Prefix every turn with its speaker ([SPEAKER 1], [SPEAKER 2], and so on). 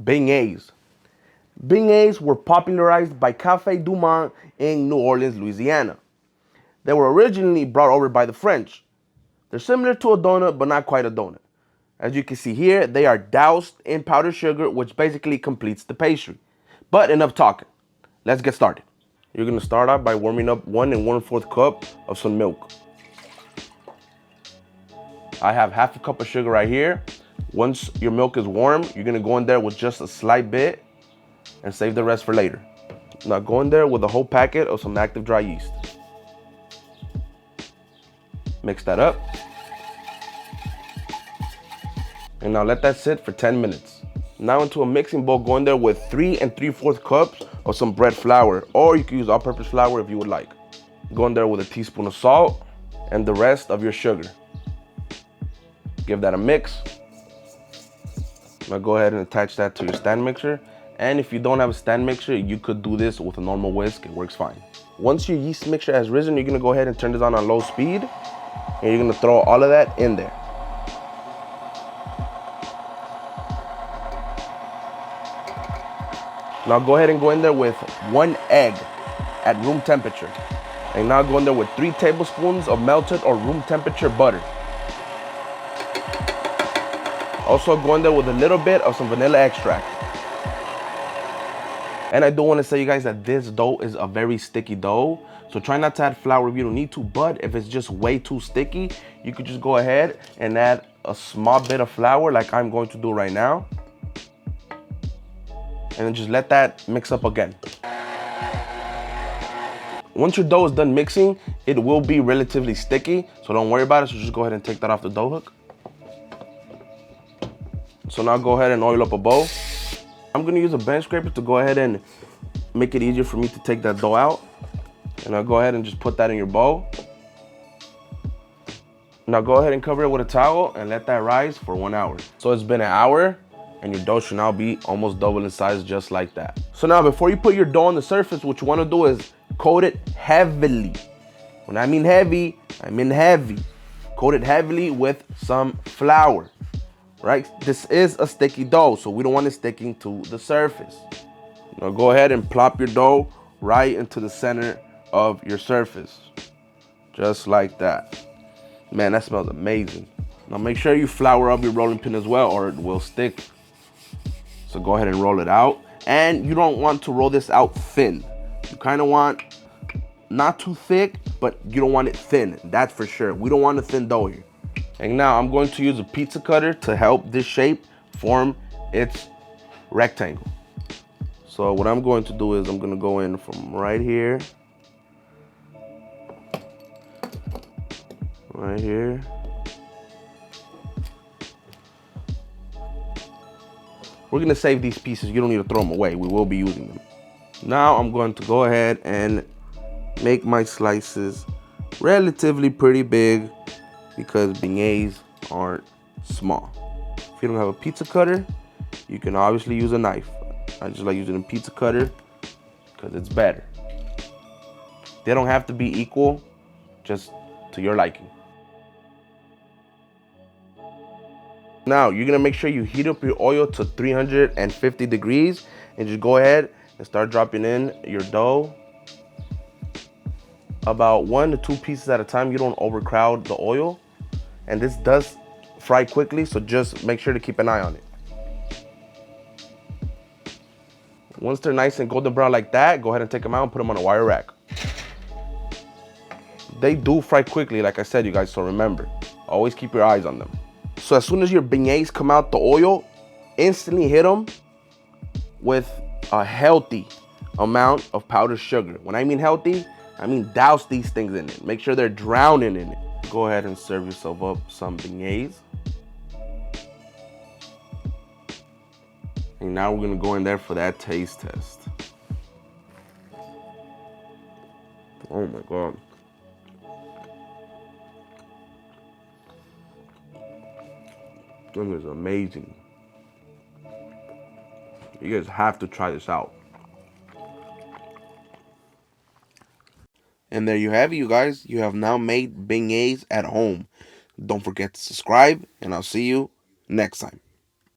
[SPEAKER 1] Beignets. Beignets were popularized by Café du Monde in New Orleans, Louisiana. They were originally brought over by the French. They're similar to a donut, but not quite a donut. As you can see here, they are doused in powdered sugar, which basically completes the pastry. But enough talking. Let's get started. You're gonna start off by warming up 1 1/4 cup of some milk. I have half a cup of sugar right here. Once your milk is warm, you're gonna go in there with just a slight bit and save the rest for later. Now go in there with a whole packet of some active dry yeast. Mix that up. And now let that sit for 10 minutes. Now into a mixing bowl, go in there with 3 3/4 cups of some bread flour, or you can use all-purpose flour if you would like. Go in there with a teaspoon of salt and the rest of your sugar. Give that a mix. Now go ahead and attach that to your stand mixer. And if you don't have a stand mixer, you could do this with a normal whisk. It works fine. Once your yeast mixture has risen, you're gonna go ahead and turn this on low speed. And you're gonna throw all of that in there. Now go ahead and go in there with 1 egg at room temperature. And now go in there with 3 tablespoons of melted or room temperature butter. Also go in there with a little bit of some vanilla extract. And I do want to say, you guys, that this dough is a very sticky dough. So try not to add flour if you don't need to, but if it's just way too sticky, you could just go ahead and add a small bit of flour like I'm going to do right now. And then just let that mix up again. Once your dough is done mixing, it will be relatively sticky, so don't worry about it. So just go ahead and take that off the dough hook. So now go ahead and oil up a bowl. I'm gonna use a bench scraper to go ahead and make it easier for me to take that dough out. And I'll go ahead and just put that in your bowl. Now go ahead and cover it with a towel and let that rise for 1 hour. So it's been an hour and your dough should now be almost double in size, just like that. So now before you put your dough on the surface, what you wanna do is coat it heavily. When I mean heavy, I mean heavy. Coat it heavily with some flour. Right? This is a sticky dough, so we don't want it sticking to the surface. Now go ahead and plop your dough right into the center of your surface. Just like that. Man, that smells amazing. Now make sure you flour up your rolling pin as well, or it will stick. So go ahead and roll it out. And you don't want to roll this out thin. You kind of want not too thick, but you don't want it thin. That's for sure. We don't want a thin dough here. And now I'm going to use a pizza cutter to help this shape form its rectangle. So what I'm going to do is I'm gonna go in from right here, right here. We're gonna save these pieces. You don't need to throw them away. We will be using them. Now I'm going to go ahead and make my slices relatively pretty big, because beignets aren't small. If you don't have a pizza cutter, you can obviously use a knife. I just like using a pizza cutter because it's better. They don't have to be equal, just to your liking. Now, you're gonna make sure you heat up your oil to 350 degrees and just go ahead and start dropping in your dough. About 1 to 2 pieces at a time. You don't overcrowd the oil. And this does fry quickly, so just make sure to keep an eye on it. Once they're nice and golden brown like that, go ahead and take them out and put them on a wire rack. They do fry quickly, like I said, you guys, so remember, always keep your eyes on them. So as soon as your beignets come out the oil, instantly hit them with a healthy amount of powdered sugar. When I mean healthy, I mean douse these things in it. Make sure they're drowning in it. Go ahead and serve yourself up some beignets. And now we're gonna go in there for that taste test. Oh my God. This is amazing. You guys have to try this out. And there you have it, you guys. You have now made beignets at home. Don't forget to subscribe, and I'll see you next time.